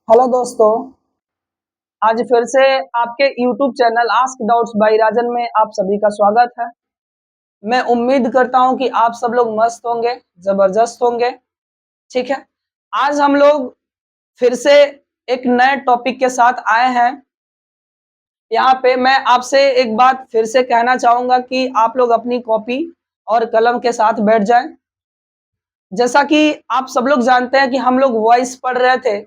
Hello दोस्तों, आज फिर से आपके YouTube channel ask doubts by Rajan में आप सभी का स्वागत है। मैं उम्मीद करता हूं कि आप सब लोग मस्त होंगे, जबरदस्त होंगे। ठीक है, आज हम लोग फिर से एक नए टॉपिक के साथ आए हैं। यहाँ पे मैं आपसे एक बात फिर से कहना चाहूंगा कि आप लोग अपनी कॉपी और कलम के साथ बैठ जाएं। जैसा कि आप सब लोग जानते हैं कि हम लोग वॉइस पढ़ रहे थे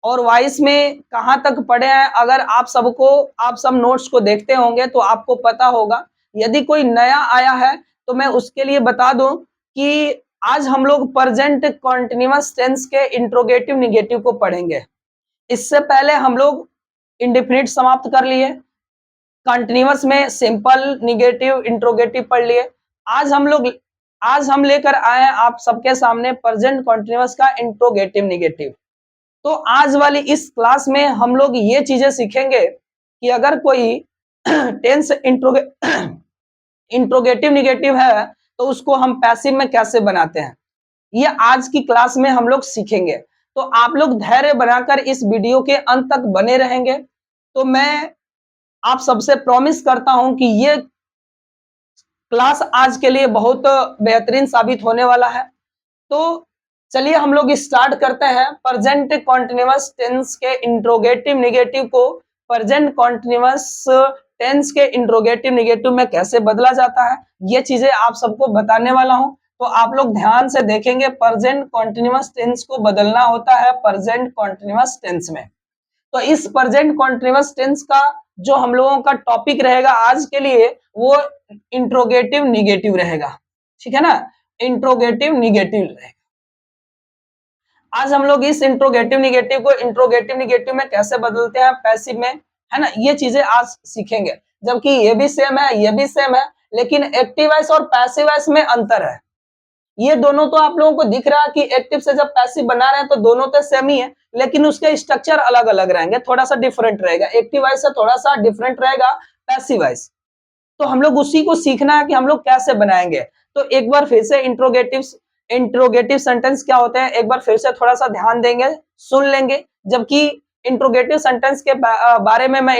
और वॉइस में कहाँ तक पढ़े हैं। अगर आप सब नोट्स को देखते होंगे तो आपको पता होगा। यदि कोई नया आया है तो मैं उसके लिए बता दूं कि आज हम लोग प्रेजेंट कॉन्टिन्यूअस टेंस के इंट्रोगेटिव निगेटिव को पढ़ेंगे। इससे पहले हम लोग इंडेफिनिट समाप्त कर लिए, कंटिन्यूअस में सिंपल, निगेटिव, इंट्रोगेटिव पढ़ लिए। आज हम लेकर आए हैं आप सबके सामने प्रेजेंट कॉन्टिन्यूअस का इंट्रोगेटिव निगेटिव। तो आज वाली इस क्लास में हम लोग ये चीजें सीखेंगे कि अगर कोई टेंस इंट्रोगेटिव निगेटिव है तो उसको हम पैसिव में कैसे बनाते हैं, ये आज की क्लास में हम लोग सीखेंगे। तो आप लोग धैर्य बनाकर इस वीडियो के अंत तक बने रहेंगे तो मैं आप सबसे प्रॉमिस करता हूं कि ये क्लास आज के लिए बहुत बेहतरीन साबित होने वाला है। तो चलिए हम लोग स्टार्ट करते हैं। प्रेजेंट कॉन्टिन्यूअस टेंस के इंट्रोगेटिव निगेटिव को प्रेजेंट कॉन्टिन्यूअस टेंस के इंट्रोगेटिव निगेटिव में कैसे बदला जाता है, ये चीजें आप सबको बताने वाला हूं। तो आप लोग ध्यान से देखेंगे। प्रेजेंट कॉन्टिन्यूअस टेंस को बदलना होता है प्रेजेंट कॉन्टिन्यूअस टेंस में। तो इस प्रेजेंट कॉन्टिन्यूअस टेंस का जो हम लोगों का टॉपिक रहेगा आज के लिए वो इंट्रोगेटिव निगेटिव रहेगा। ठीक है ना, इंट्रोगेटिव निगेटिव रहेगा। आज हम लोग इस इंट्रोगेटिव निगेटिव को इंट्रोगेटिव निगेटिव में कैसे बदलते हैं पैसिव में, है ना, ये चीजें आज सीखेंगे। जबकि ये भी सेम है, ये भी सेम है, लेकिन एक्टिव वॉइस और पैसिव वॉइस में अंतर है। ये दोनों तो आप लोगों को दिख रहा है कि एक्टिव से जब पैसिव बना रहे हैं तो दोनों तो सेम ही है, लेकिन उसके स्ट्रक्चर अलग अलग रहेंगे, थोड़ा सा डिफरेंट रहेगा। एक्टिव वॉइस से थोड़ा सा डिफरेंट रहेगा पैसिव वॉइस। तो हम लोग उसी को सीखना है कि हम लोग कैसे बनाएंगे। तो एक बार फिर से इंट्रोगेटिव सेंटेंस क्या होते हैं एक बार फिर से थोड़ा सा ध्यान देंगे, सुन लेंगे। जबकि इंट्रोगेटिव सेंटेंस के बारे में मैं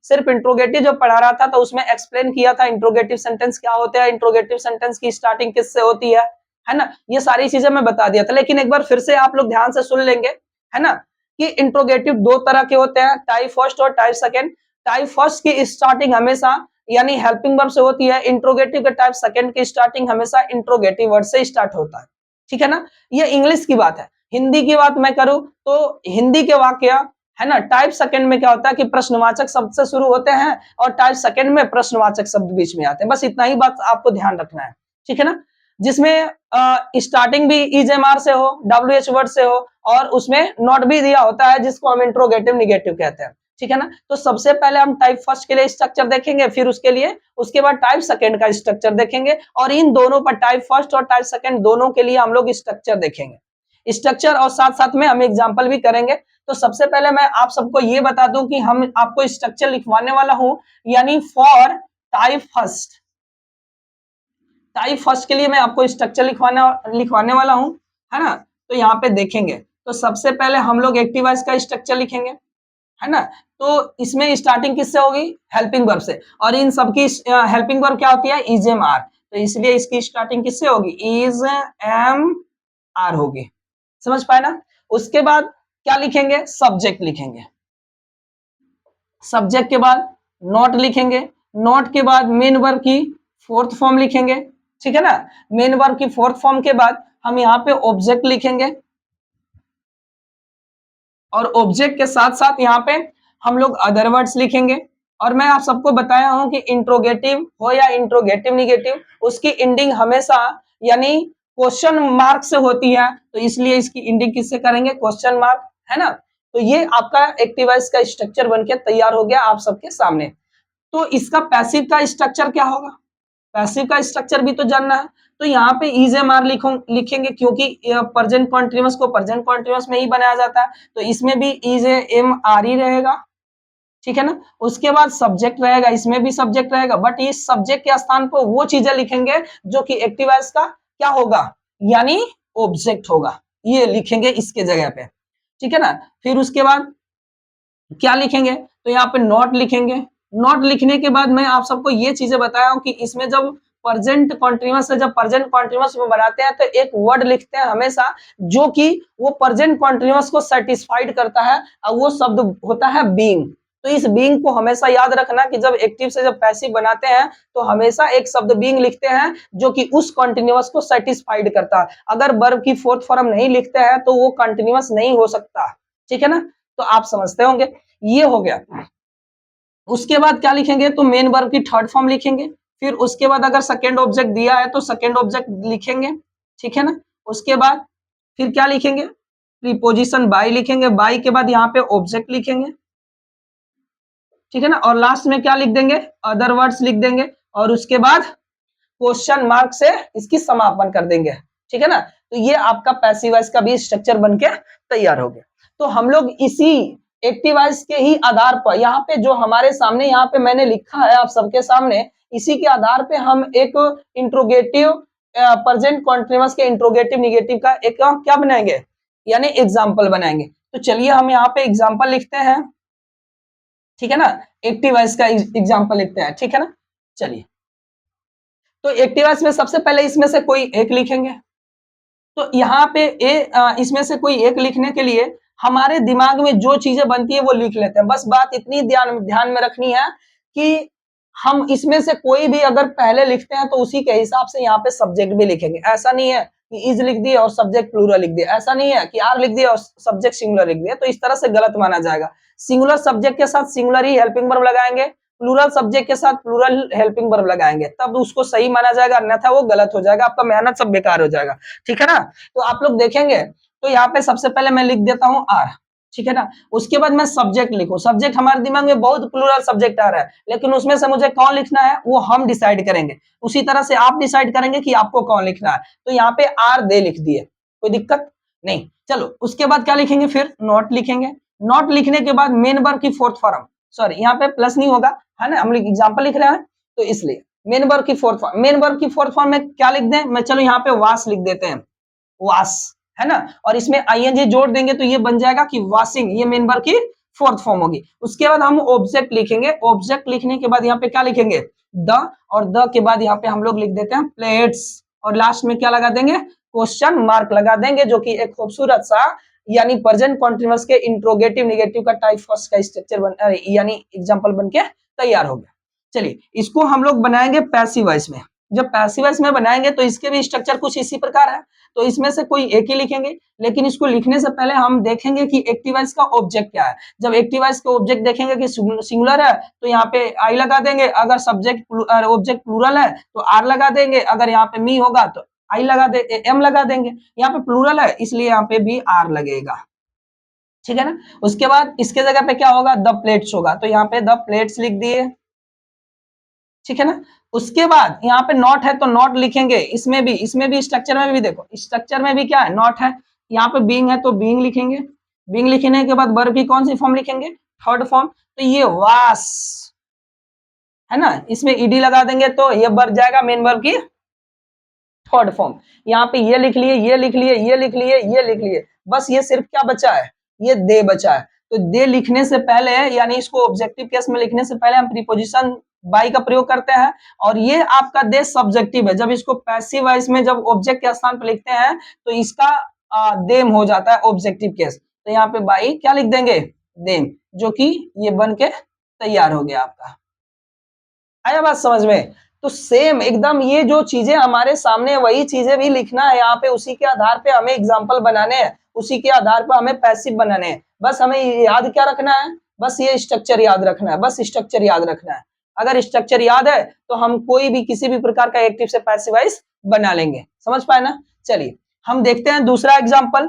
सिर्फ इंट्रोगेटिव जो पढ़ा रहा था तो उसमें एक्सप्लेन किया था इंट्रोगेटिव सेंटेंस क्या होते हैं, इंट्रोगेटिव सेंटेंस की स्टार्टिंग किससे होती है ना, ये सारी चीजें मैं बता दिया था। लेकिन एक बार फिर से आप लोग ध्यान से सुन लेंगे, है ना, कि इंट्रोगेटिव दो तरह के होते हैं, टाइप फर्स्ट और टाइप सेकेंड। टाइप फर्स्ट की स्टार्टिंग हमेशा यानी हेल्पिंग वर्ब से होती है। इंट्रोगेटिव के टाइप सेकंड की स्टार्टिंग हमेशा इंट्रोगेटिव वर्ड से स्टार्ट होता है। ठीक है ना, ये इंग्लिश की बात है। हिंदी की बात मैं करूं तो हिंदी के वाक्य, है ना, टाइप सेकंड में क्या होता है कि प्रश्नवाचक शब्द से शुरू होते हैं और टाइप सेकंड में प्रश्नवाचक शब्द बीच में आते हैं। बस इतना ही बात आपको ध्यान रखना है। ठीक है ना, जिसमें स्टार्टिंग भी ईजेएमआर से हो, डब्ल्यूएच वर्ड से हो और उसमें नॉट भी दिया होता है जिसको हम इंट्रोगेटिव निगेटिव कहते हैं। ठीक है ना, तो सबसे पहले हम टाइप फर्स्ट के लिए स्ट्रक्चर देखेंगे, फिर उसके बाद टाइप सेकंड का स्ट्रक्चर देखेंगे और इन दोनों पर टाइप फर्स्ट और टाइप सेकंड दोनों के लिए हम लोग स्ट्रक्चर देखेंगे, स्ट्रक्चर और साथ साथ में हम एग्जांपल भी करेंगे। तो सबसे पहले मैं आप सबको ये बता दूं कि हम आपको स्ट्रक्चर लिखवाने वाला हूं, यानी फॉर टाइप फर्स्ट के लिए मैं आपको स्ट्रक्चर लिखवाने वाला हूं, है ना। तो यहाँ पे देखेंगे तो सबसे पहले हम लोग एक्टिव वॉइस का स्ट्रक्चर लिखेंगे, है ना। तो इसमें स्टार्टिंग किससे होगी, हेल्पिंग वर्ब से, और इन सबकी हेल्पिंग वर्ब क्या होती है, इज एम आर। तो इसलिए इसकी स्टार्टिंग किससे होगी, इज एम आर होगी। समझ पाए ना। उसके बाद क्या लिखेंगे, सब्जेक्ट लिखेंगे। सब्जेक्ट के बाद नॉट लिखेंगे। नॉट के बाद मेन वर्ब की फोर्थ फॉर्म लिखेंगे। ठीक है ना, मेन वर्ब की फोर्थ फॉर्म के बाद हम यहाँ पे ऑब्जेक्ट लिखेंगे और ऑब्जेक्ट के साथ साथ यहाँ पे हम लोग अदर वर्ड्स लिखेंगे। और मैं आप सबको बताया हूं कि इंट्रोगेटिव हो या इंट्रोगेटिव निगेटिव, उसकी एंडिंग हमेशा यानी क्वेश्चन मार्क से होती है, तो इसलिए इसकी एंडिंग किससे करेंगे, क्वेश्चन मार्क, है ना। तो ये आपका एक्टिव वॉइस का स्ट्रक्चर बनके तैयार हो गया आप सबके सामने। तो इसका पैसिव का स्ट्रक्चर क्या होगा, पैसिव का स्ट्रक्चर भी तो जानना है। तो यहाँ पे इज एम आर लिखेंगे क्योंकि प्रेजेंट कॉन्टिन्यूअस को प्रेजेंट कॉन्टिन्यूअस में ही बनाया जाता है, तो इसमें भी इज एम आर ही रहेगा। ठीक है ना, उसके बाद सब्जेक्ट रहेगा, इसमें भी सब्जेक्ट रहेगा, बट इस सब्जेक्ट के स्थान पर वो चीजें लिखेंगे जो कि एक्टिव वॉइस का क्या होगा, यानी ऑब्जेक्ट होगा, ये लिखेंगे इसके जगह पे। ठीक है ना। फिर उसके बाद क्या लिखेंगे, तो यहाँ पे नॉट लिखेंगे। नॉट लिखने के बाद मैं आप सबको ये चीजें बताया हूं कि इसमें जब प्रेजेंट कॉन्टिन्यूअस है, जब प्रेजेंट कॉन्टिन्यूअस में बनाते हैं तो एक वर्ड लिखते हैं हमेशा जो कि वो प्रेजेंट कॉन्टिन्यूअस को सेटिस्फाइड करता है, और वो शब्द होता है बीइंग। तो इस बीइंग को हमेशा याद रखना कि जब एक्टिव से जब पैसिव बनाते हैं तो हमेशा एक शब्द बीइंग लिखते हैं जो कि उस कॉन्टिन्यूअस को सेटिस्फाइड करता है। अगर वर्ब की फोर्थ फॉर्म नहीं लिखते हैं तो वो कॉन्टिन्यूअस नहीं हो सकता, ठीक है ना। तो आप समझते होंगे, ये हो गया। उसके बाद क्या लिखेंगे, तो मेन वर्ब की थर्ड फॉर्म लिखेंगे। फिर उसके बाद अगर सेकेंड ऑब्जेक्ट दिया है तो सेकेंड ऑब्जेक्ट लिखेंगे, ठीक है ना। उसके बाद फिर क्या लिखेंगे, प्रीपोजिशन बाय लिखेंगे। बाय के बाद यहाँ पे ऑब्जेक्ट लिखेंगे, ठीक है ना। और लास्ट में क्या लिख देंगे, अदर वर्ड्स लिख देंगे। और उसके बाद क्वेश्चन मार्क से इसकी समापन कर देंगे, ठीक है ना। तो ये आपका पैसिव वॉइस का भी स्ट्रक्चर बनके तैयार हो गया। तो हम लोग इसी एक्टिव वॉइस के ही आधार पर यहाँ पे जो हमारे सामने यहाँ पे मैंने लिखा है आप सबके सामने, इसी के आधार पे हम एक इंट्रोगेटिव प्रेजेंट कॉन्टिन्यूअस के इंट्रोगेटिव निगेटिव का एक क्या बनाएंगे, यानी एग्जाम्पल बनाएंगे। तो चलिए हम यहाँ पे एग्जाम्पल लिखते हैं, ठीक है ना। एक्टिव वॉइस का एग्जाम्पल लिखते हैं, ठीक है ना। चलिए, तो एक्टिव वॉइस में सबसे पहले इसमें से कोई एक लिखेंगे। तो यहाँ पे इसमें से कोई एक लिखने के लिए हमारे दिमाग में जो चीजें बनती है वो लिख लेते हैं। बस बात इतनी ध्यान में रखनी है कि हम इसमें से कोई भी अगर पहले लिखते हैं तो उसी के हिसाब से यहाँ पे सब्जेक्ट भी लिखेंगे। ऐसा नहीं है कि इज लिख दिए और सब्जेक्ट प्लूरल लिख दिया, ऐसा नहीं है कि आर लिख दिया और सब्जेक्ट सिंगुलर लिख दिया, तो इस तरह से गलत माना जाएगा। सिंगुलर सब्जेक्ट के साथ सिंगुलर ही हेल्पिंग वर्ब लगाएंगे, प्लूरल सब्जेक्ट के साथ प्लूरल हेल्पिंग वर्ब लगाएंगे, तब उसको सही माना जाएगा, अन्यथा वो गलत हो जाएगा, आपका मेहनत सब बेकार हो जाएगा, ठीक है ना। तो आप लोग देखेंगे, तो यहाँ पे सबसे पहले मैं लिख देता हूँ आर, ठीक है ना। उसके बाद मैं सब्जेक्ट लिखूं। सब्जेक्ट हमारे दिमाग में बहुत प्लूरल सब्जेक्ट आ रहा है, लेकिन उसमें से मुझे कौन लिखना है वो हम डिसाइड करेंगे। उसी तरह से आप डिसाइड करेंगे कि आपको कौन लिखना है। तो यहाँ पे आर दे लिख दिए, कोई दिक्कत नहीं। चलो उसके बाद क्या लिखेंगे, फिर नॉट लिखेंगे। नॉट लिखने के बाद मेन वर्ब की फोर्थ फॉर्म, सॉरी यहाँ पे प्लस नहीं होगा, है ना, हम एग्जाम्पल लिख रहे हैं तो इसलिए मेन वर्ब की फोर्थ फॉर्म। मेन वर्ब की फोर्थ फॉर्म में क्या लिख दें, मैं चलो यहाँ पे वास लिख देते हैं, वास, है ना। और इसमें आईएनजी जोड़ देंगे तो ये बन जाएगा कि वाशिंग, ये मेन वर्ब की फोर्थ फॉर्म होगी। उसके बाद हम ऑब्जेक्ट लिखेंगे। ऑब्जेक्ट लिखने के बाद यहाँ पे क्या लिखेंगे, द, और द के बाद यहाँ पे हम लोग लिख देते हैं प्लेट्स, और लास्ट में क्या लगा देंगे, क्वेश्चन मार्क लगा देंगे, जो कि एक खूबसूरत सा यानी प्रेजेंट कॉन्टिन्यूअस के इंट्रोगेटिव निगेटिव का टाइप फर्स्ट का स्ट्रक्चर बन यानी एग्जांपल बन के तैयार हो गया। चलिए इसको हम लोग बनाएंगे पैसिव वॉइस में। जब पैसिव वॉइस में बनाएंगे तो इसके भी स्ट्रक्चर कुछ इसी प्रकार है। तो इसमें से कोई एक ही लिखेंगे, लेकिन इसको लिखने से पहले हम देखेंगे कि एक्टिव वॉइस का ऑब्जेक्ट क्या है। जब एक्टिव वॉइस का ऑब्जेक्ट देखेंगे कि सिंगुलर है तो यहाँ पे आई लगा देंगे, अगर सब्जेक्ट ऑब्जेक्ट प्लूरल है तो आर लगा देंगे, अगर यहाँ पे मी होगा तो आई लगा दे एम लगा देंगे। यहाँ पे प्लूरल है इसलिए यहाँ पे भी आर लगेगा, ठीक है ना। उसके बाद इसके जगह पे क्या होगा, द प्लेट्स होगा, तो यहाँ पे द प्लेट्स लिख दिए, ठीक है ना। उसके बाद यहाँ पे नॉट है तो नॉट लिखेंगे। इसमें भी स्ट्रक्चर में भी देखो, स्ट्रक्चर में भी क्या है, नॉट है। यहाँ पे बीइंग है तो बीइंग लिखेंगे। बीइंग लिखने के बाद वर्ब की कौन सी फॉर्म लिखेंगे, थर्ड फॉर्म। तो ये वास है ना, इसमें ईडी लगा देंगे तो ये बन जाएगा मेन वर्ब की थर्ड फॉर्म। यहाँ पे ये लिख लिए, ये लिख लिए, ये लिख लिए, ये लिख लिए, बस ये सिर्फ क्या बचा है, ये दे बचा है। तो दे लिखने से पहले यानी इसको ऑब्जेक्टिव केस में लिखने से पहले हम प्रीपोजिशन बाई का प्रयोग करते हैं, और ये आपका दे सब्जेक्टिव है। जब इसको पैसिव वॉइस में जब ऑब्जेक्ट के स्थान पर लिखते हैं तो इसका देम हो जाता है ऑब्जेक्टिव केस। तो यहाँ पे बाई क्या लिख देंगे, देम, जो कि ये बन के तैयार हो गया आपका। आया बात समझ में। तो सेम एकदम ये जो चीजें हमारे सामने वही चीजें भी लिखना है यहाँ पे, उसी के आधार पे हमें एग्जाम्पल बनाने हैं, उसी के आधार पर हमें पैसिव बनाने हैं। बस हमें याद क्या रखना है, बस ये स्ट्रक्चर याद रखना है, बस स्ट्रक्चर याद रखना है। अगर स्ट्रक्चर याद है तो हम कोई भी किसी भी प्रकार का एक्टिव से पैसिव वॉइस बना लेंगे, समझ पाए ना। चलिए हम देखते हैं दूसरा एग्जाम्पल,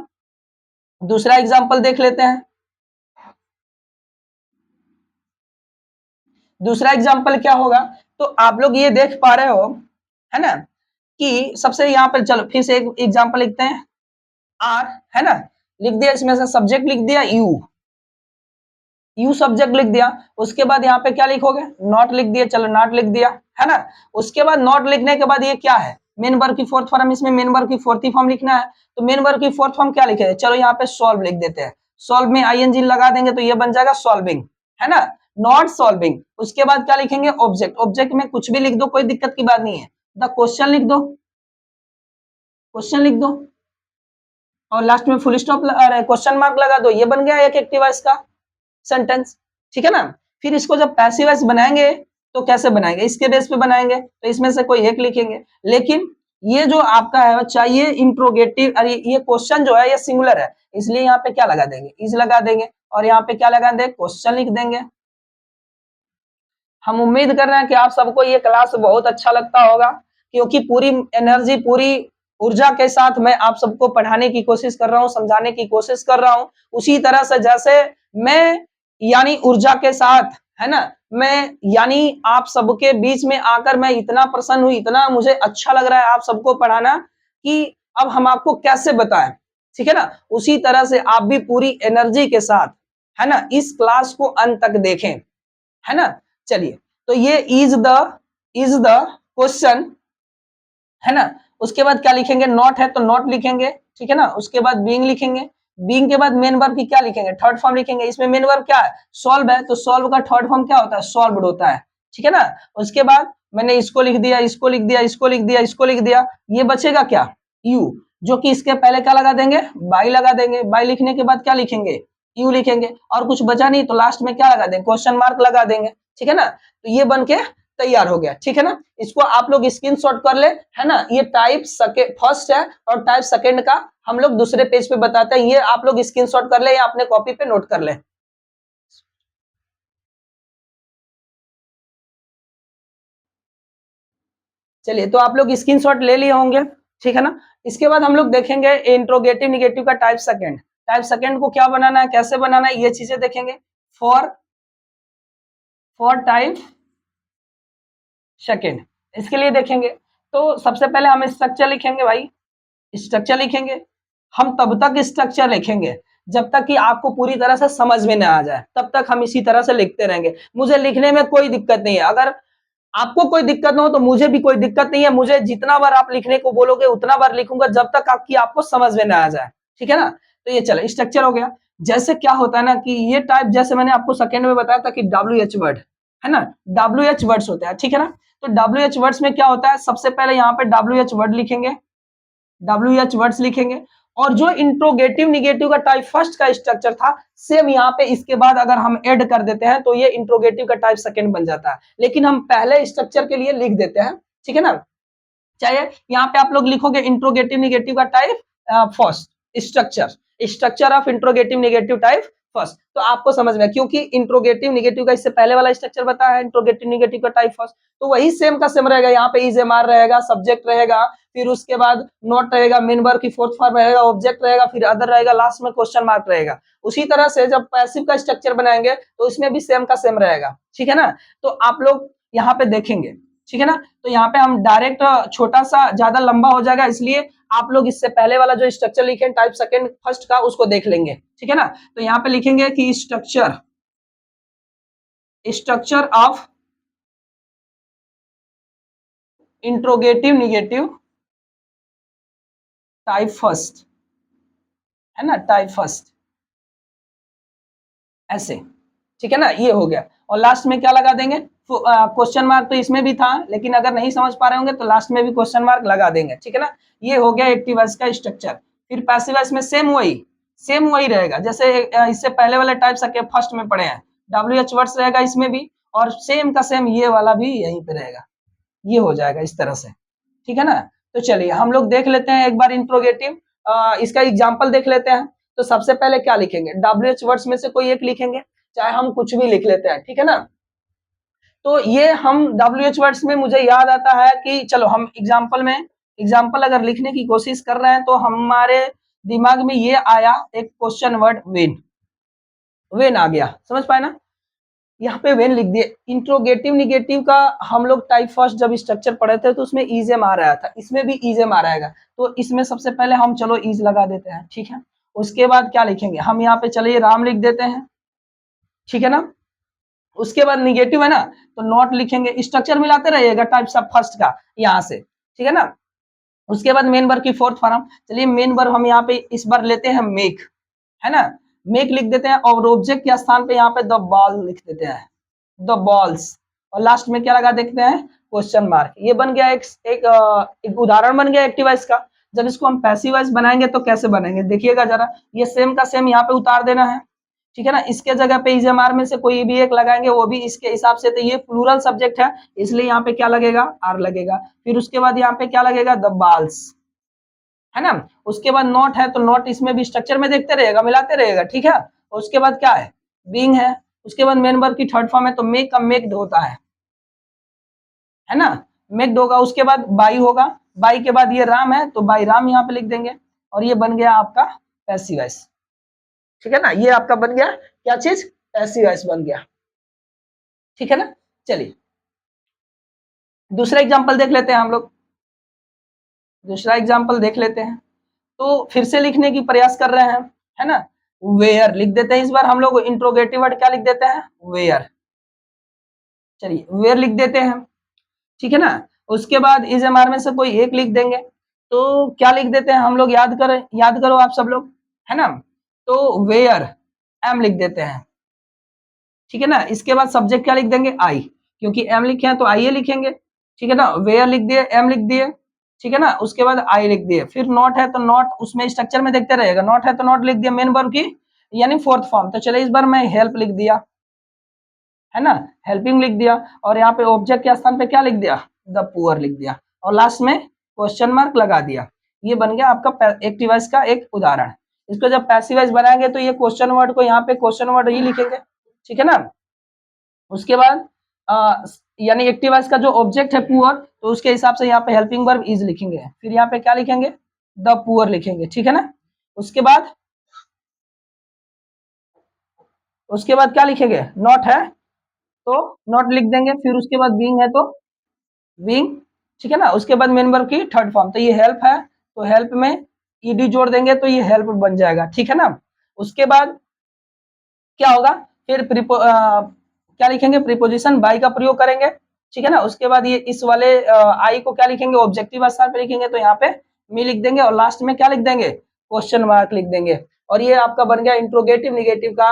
दूसरा एग्जाम्पल देख लेते हैं। दूसरा एग्जाम्पल क्या होगा, तो आप लोग ये देख पा रहे हो, है ना, कि सबसे यहाँ पर चलो फिर से एक एग्जाम्पल लिखते हैं, आर, है ना, लिख दिया, इसमें से सब्जेक्ट लिख दिया यू, यू सब्जेक्ट लिख दिया। उसके बाद यहाँ पे क्या लिखोगे, नॉट लिख दिया, चलो नॉट लिख दिया, है ना। उसके बाद नॉट लिखने के बाद ये क्या है, मेन वर्ब की फोर्थ फॉर्म, इसमें मेन वर्ब की फोर्थ फॉर्म लिखना है। तो मेन वर्ब की फोर्थ फॉर्म क्या लिखे, चलो यहाँ पे सॉल्व लिख देते हैं। सॉल्व में आईएनजी लगा देंगे तो ये बन जाएगा सॉल्विंग, है ना, नॉट सॉल्विंग। उसके बाद क्या लिखेंगे, ऑब्जेक्ट, ऑब्जेक्ट में कुछ भी लिख दो, कोई दिक्कत की बात नहीं है, द क्वेश्चन लिख दो, क्वेश्चन लिख दो और लास्ट में फुल स्टॉप क्वेश्चन मार्क लगा दो, ये बन गया एक एक्टिव वॉइस का सेंटेंस, ठीक है ना। फिर इसको जब पैसिव वॉइस बनाएंगे तो कैसे बनाएंगे, इसके बेस पे बनाएंगे, तो इसमें से कोई एक लिखेंगे। लेकिन ये जो आपका है चाहिए इंट्रोगेटिव, अरे ये क्वेश्चन जो है ये सिंगुलर है, इसलिए यहाँ पे क्या लगा देंगे, इज लगा देंगे, और यहाँ पे क्या लगा देंगे, क्वेश्चन लिख देंगे। हम उम्मीद कर रहे हैं कि आप सबको ये क्लास बहुत अच्छा लगता होगा, क्योंकि पूरी एनर्जी, पूरी ऊर्जा के साथ मैं आप सबको पढ़ाने की कोशिश कर रहा हूँ, समझाने की कोशिश कर रहा हूँ, उसी तरह से जैसे मैं यानी ऊर्जा के साथ, है ना, मैं यानी आप सबके बीच में आकर मैं इतना प्रसन्न हूँ, इतना मुझे अच्छा लग रहा है आप सबको पढ़ाना कि अब हम आपको कैसे बताएं, ठीक है ना। उसी तरह से आप भी पूरी एनर्जी के साथ, है ना, इस क्लास को अंत तक देखें, है ना। चलिए, तो ये इज द क्वेश्चन, है ना। उसके बाद क्या लिखेंगे, नॉट है तो नॉट लिखेंगे, ठीक है ना। उसके बाद बीइंग लिखेंगे, बीइंग के बाद मेन वर्ब की क्या लिखेंगे, थर्ड फॉर्म लिखेंगे। इसमें मेन वर्ब क्या है, सॉल्व है, तो सॉल्व का थर्ड फॉर्म क्या होता है, सॉल्व्ड होता है, ठीक है ना। उसके बाद मैंने इसको लिख दिया, इसको लिख दिया, इसको लिख दिया, इसको लिख दिया, ये बचेगा क्या, यू, जो कि इसके पहले क्या लगा देंगे, बाई लगा देंगे। बाई लिखने के बाद क्या लिखेंगे, यू लिखेंगे, और कुछ बचा नहीं तो लास्ट में क्या लगा देंगे, क्वेश्चन मार्क लगा देंगे, ठीक है ना। तो ये बन के तैयार हो गया, ठीक है ना। इसको आप लोग स्क्रीनशॉट कर ले, है ना। ये टाइप फर्स्ट है और टाइप सेकंड का हम लोग दूसरे पेज पे बताते हैं, ये आप लोग स्क्रीनशॉट कर ले या अपने कॉपी पे नोट कर ले। चलिए, तो आप लोग स्क्रीनशॉट ले लिए होंगे, ठीक है ना। इसके बाद हम लोग देखेंगे इंट्रोगेटिव निगेटिव का टाइप सेकंड, टाइप सेकंड को क्या बनाना है, कैसे बनाना है, ये चीजें देखेंगे। फॉर टाइप सेकंड, इसके लिए देखेंगे तो सबसे पहले हम स्ट्रक्चर लिखेंगे भाई, स्ट्रक्चर लिखेंगे। हम तब तक स्ट्रक्चर लिखेंगे जब तक कि आपको पूरी तरह से समझ में ना आ जाए, तब तक हम इसी तरह से लिखते रहेंगे। मुझे लिखने में कोई दिक्कत नहीं है, अगर आपको कोई दिक्कत ना हो तो मुझे भी कोई दिक्कत नहीं है, मुझे जितना बार आप लिखने को बोलोगे उतना बार लिखूंगा जब तक आपको समझ में ना आ जाए, ठीक है ना। तो ये चलो स्ट्रक्चर हो गया। जैसे क्या होता है ना कि ये टाइप, जैसे मैंने आपको सेकंड में बताया था कि WH वर्ड, है ना, WH वर्ड्स होते हैं, ठीक है ना। तो WH वर्ड्स में क्या होता है, सबसे पहले यहाँ पे WH वर्ड लिखेंगे, WH वर्ड्स लिखेंगे, और जो इंट्रोगेटिव निगेटिव का टाइप फर्स्ट का स्ट्रक्चर था सेम यहाँ पे इसके बाद अगर हम ऐड कर देते हैं तो ये इंट्रोगेटिव का टाइप सेकंड बन जाता है, लेकिन हम पहले स्ट्रक्चर के लिए लिख देते हैं, ठीक है ना। चाहे यहाँ पे आप लोग लिखोगे इंट्रोगेटिव निगेटिव का type first, structure, structure of interrogative negative type first, तो आपको समझ में, क्योंकि इंट्रोगेटिव निगेटिव का इससे पहले वाला स्ट्रक्चर बताया है इंट्रोगेटिव निगेटिव का टाइप फर्स्ट, तो वही सेम का सेम रहेगा। यहाँ पे इज एम आर रहेगा, सब्जेक्ट रहेगा, फिर उसके बाद नोट रहेगा, मेन वर्ब की फोर्थ फॉर्म रहेगा, ऑब्जेक्ट रहेगा, फिर अदर रहेगा, लास्ट में क्वेश्चन मार्क रहेगा। उसी तरह से जब पैसिव का स्ट्रक्चर बनाएंगे तो इसमें भी सेम का सेम रहेगा, ठीक है ना। तो आप लोग यहाँ पे देखेंगे, ठीक है ना। तो यहाँ पे हम डायरेक्ट छोटा सा ज्यादा लंबा हो जाएगा, इसलिए आप लोग इससे पहले वाला जो स्ट्रक्चर लिखे टाइप सेकंड फर्स्ट का उसको देख लेंगे, ठीक है ना। तो यहाँ पे लिखेंगे कि structure of interrogative negative type first, है ना, टाइप फर्स्ट, ऐसे, ठीक है ना, ये हो गया। और लास्ट में क्या लगा देंगे, क्वेश्चन मार्क, तो इसमें भी था लेकिन अगर नहीं समझ पा रहे होंगे तो लास्ट में भी क्वेश्चन मार्क लगा देंगे, ठीक है ना। ये हो गया एक्टिव वॉइस का स्ट्रक्चर। फिर पैसिव वॉइस में सेम वही रहेगा जैसे इससे पहले वाले टाइप सके फर्स्ट में पढ़े हैं, WH वर्ड्स रहेगा इसमें भी, और सेम का सेम ये वाला भी यहीं पे रहेगा, ये हो जाएगा इस तरह से, ठीक है ना। तो चलिए हम लोग देख लेते हैं एक बार इंट्रोगेटिव, इसका एग्जाम्पल देख लेते हैं। तो सबसे पहले क्या लिखेंगे, WH वर्ड्स में से कोई एक लिखेंगे, चाहे हम कुछ भी लिख लेते हैं, ठीक है ना। तो ये हम WH वर्ड्स में मुझे याद आता है कि चलो हम एग्जाम्पल अगर लिखने की कोशिश कर रहे हैं तो हमारे दिमाग में ये आया एक क्वेश्चन वर्ड वेन आ गया, समझ पाए ना। यहाँ पे वेन लिख दिए। इंट्रोगेटिव निगेटिव का हम लोग टाइप फर्स्ट जब स्ट्रक्चर पढ़े थे तो उसमें इजेम आ रहा था, इसमें भी इजेम आ रहेगा, तो इसमें सबसे पहले हम चलो इज लगा देते हैं, ठीक है। उसके बाद क्या लिखेंगे हम, यहाँ पे चलिए राम लिख देते हैं, ठीक है ना। उसके बाद निगेटिव है ना तो नॉट लिखेंगे, स्ट्रक्चर मिलाते रहिएगा टाइप सब फर्स्ट का यहाँ से, ठीक है ना। उसके बाद मेन वर्ब की फोर्थ फॉर्म, चलिए मेन वर्ब हम यहाँ पे इस बार लेते हैं मेक, है ना। मेक लिख देते हैं और ऑब्जेक्ट के स्थान पे यहाँ पे द बॉल लिख देते हैं, द बॉल्स, और लास्ट में क्या लगा देखते हैं, क्वेश्चन मार्क। ये बन गया एक उदाहरण बन गया एक्टिव वॉइस का। जब इसको हम पैसिव वॉइस बनाएंगे तो कैसे बनेंगे देखिएगा जरा, ये सेम का सेम यहाँ पे उतार देना है, ठीक है ना। इसके जगह पे इजमार में से कोई भी एक लगाएंगे, वो भी इसके हिसाब से, तो ये प्लूरल सब्जेक्ट है इसलिए यहाँ पे क्या लगेगा, आर लगेगा। फिर उसके बाद यहाँ पे क्या लगेगा, द बाल्स, है ना। उसके बाद नॉट है तो नॉट इसमें भी स्ट्रक्चर में देखते रहेगा, मिलाते रहेगा, ठीक है। उसके बाद क्या है, बीइंग है। उसके बाद मेन वर्ब की थर्ड फॉर्म है तो मेक का मेक्ड होता है ना, मेक्ड होगा। उसके बाद बाई होगा, बाई के बाद ये राम है तो बाई राम यहाँ पे लिख देंगे, और ये बन गया आपका पैसिव वॉइस, ठीक है ना। ये आपका बन गया क्या चीज, पैसिव वॉइस बन गया, ठीक है ना। चलिए दूसरा एग्जांपल देख लेते हैं हम लोग, दूसरा एग्जांपल देख लेते हैं। तो फिर से लिखने की प्रयास कर रहे हैं, है ना। वेयर लिख देते हैं, इस बार हम लोग इंट्रोगेटिव वर्ड क्या लिख देते हैं, वेयर। चलिए वेयर लिख देते हैं, ठीक है ना। उसके बाद इस एमआर में से कोई एक लिख देंगे, तो क्या लिख देते हैं हम लोग, याद करें, याद करो आप सब लोग, है ना। तो वेयर एम लिख देते हैं, ठीक है ना। इसके बाद सब्जेक्ट क्या लिख देंगे, आई, क्योंकि एम लिखे हैं तो आई लिखेंगे, ठीक है ना। वेयर लिख दिए, एम लिख दिए, ठीक है ना। उसके बाद आई लिख दिए। फिर नॉट है तो नॉट, उसमें स्ट्रक्चर में देखते रहेगा, नॉट है तो नॉट लिख दिया मेन वर्ब की यानी फोर्थ फॉर्म। तो चले इस बार मैं हेल्प लिख दिया, है ना, हेल्पिंग लिख दिया, और यहाँ पे ऑब्जेक्ट के स्थान पे क्या लिख दिया, द पुअर लिख दिया, और लास्ट में क्वेश्चन मार्क लगा दिया। ये बन गया आपका एक्टिव वॉइस का एक उदाहरण। इसको जब पैसिव वॉइस बनाएंगे तो ये क्वेश्चन वर्ड को यहाँ पे क्वेश्चन वर्ड ही लिखेंगे, ठीक है ना। उसके बाद यानी एक्टिव वॉइस का जो ऑब्जेक्ट है पुअर, तो उसके हिसाब से यहाँ पे हेल्पिंग वर्ब इज लिखेंगे। फिर यहाँ पे क्या लिखेंगे, द पुअर लिखेंगे, ठीक है ना। उसके बाद क्या लिखेंगे, नॉट है तो नॉट लिख देंगे। फिर उसके बाद बीइंग है तो बीइंग, ठीक है ना। उसके बाद मेन वर्ब की थर्ड फॉर्म, तो ये हेल्प है तो हेल्प में ईडी जोड़ देंगे तो ये हेल्प बन जाएगा, ठीक है ना। उसके बाद क्या होगा, फिर क्या लिखेंगे, प्रीपोजिशन बाई का प्रयोग करेंगे, ठीक है ना। उसके बाद ये इस वाले आई को क्या लिखेंगे, ऑब्जेक्टिव स्थान पे लिखेंगे तो यहाँ पे मी लिख देंगे, और लास्ट में क्या लिख देंगे, क्वेश्चन मार्क लिख देंगे। और ये आपका बन गया इंट्रोगेटिव निगेटिव का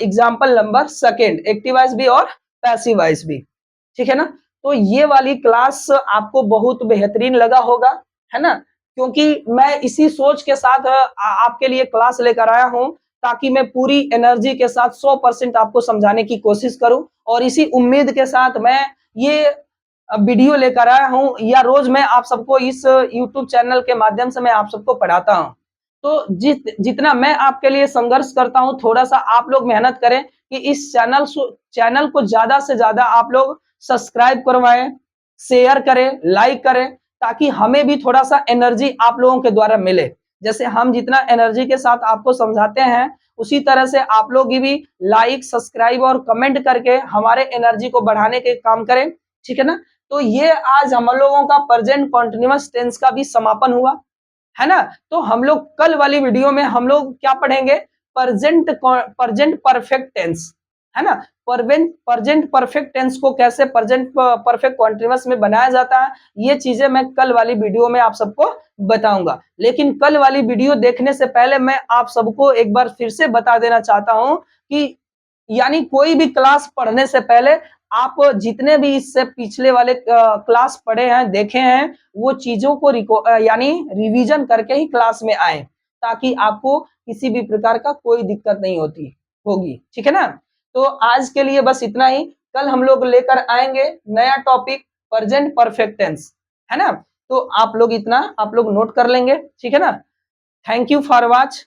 example number second, active voice भी और पैसिव वॉइस भी, ठीक है ना। तो ये वाली क्लास आपको बहुत बेहतरीन लगा होगा, है ना, क्योंकि मैं इसी सोच के साथ आपके लिए क्लास लेकर आया हूं, ताकि मैं पूरी एनर्जी के साथ 100% आपको समझाने की कोशिश करूं, और इसी उम्मीद के साथ मैं ये वीडियो लेकर आया हूं, या रोज मैं आप सबको इस YouTube चैनल के माध्यम से मैं आप सबको पढ़ाता हूं। तो जितना मैं आपके लिए संघर्ष करता हूं, थोड़ा सा आप लोग मेहनत करें कि इस चैनल को ज्यादा से ज्यादा आप लोग सब्सक्राइब करवाएं, शेयर करें, लाइक करें, ताकि हमें भी थोड़ा सा एनर्जी आप लोगों के द्वारा मिले। जैसे हम जितना एनर्जी के साथ आपको समझाते हैं, उसी तरह से आप लोग भी लाइक, सब्सक्राइब और कमेंट करके हमारे एनर्जी को बढ़ाने के काम करें, ठीक है ना। तो ये आज हम लोगों का प्रेजेंट कॉन्टिन्यूअस टेंस का भी समापन हुआ, है ना। तो हम लोग कल वाली वीडियो में हम लोग क्या पढ़ेंगे, प्रेजेंट परफेक्ट टेंस, है ना। प्रेजेंट परफेक्ट टेंस को कैसे प्रेजेंट परफेक्ट कॉन्टिन्यूअस में बनाया जाता है, ये चीजें मैं कल वाली वीडियो में आप सबको बताऊंगा। लेकिन कल वाली वीडियो देखने से पहले मैं आप सबको एक बार फिर से बता देना चाहता हूं कि यानी कोई भी क्लास पढ़ने से पहले आप जितने भी इससे पिछले वाले क्लास पढ़े हैं, देखे हैं, वो चीजों को यानी रिवीजन करके ही क्लास में आए, ताकि आपको किसी भी प्रकार का कोई दिक्कत नहीं होगी, ठीक है ना। तो आज के लिए बस इतना ही। कल हम लोग लेकर आएंगे नया टॉपिक, प्रेजेंट परफेक्ट टेंस, है ना। तो आप लोग इतना आप लोग नोट कर लेंगे, ठीक है ना। Thank you for watch.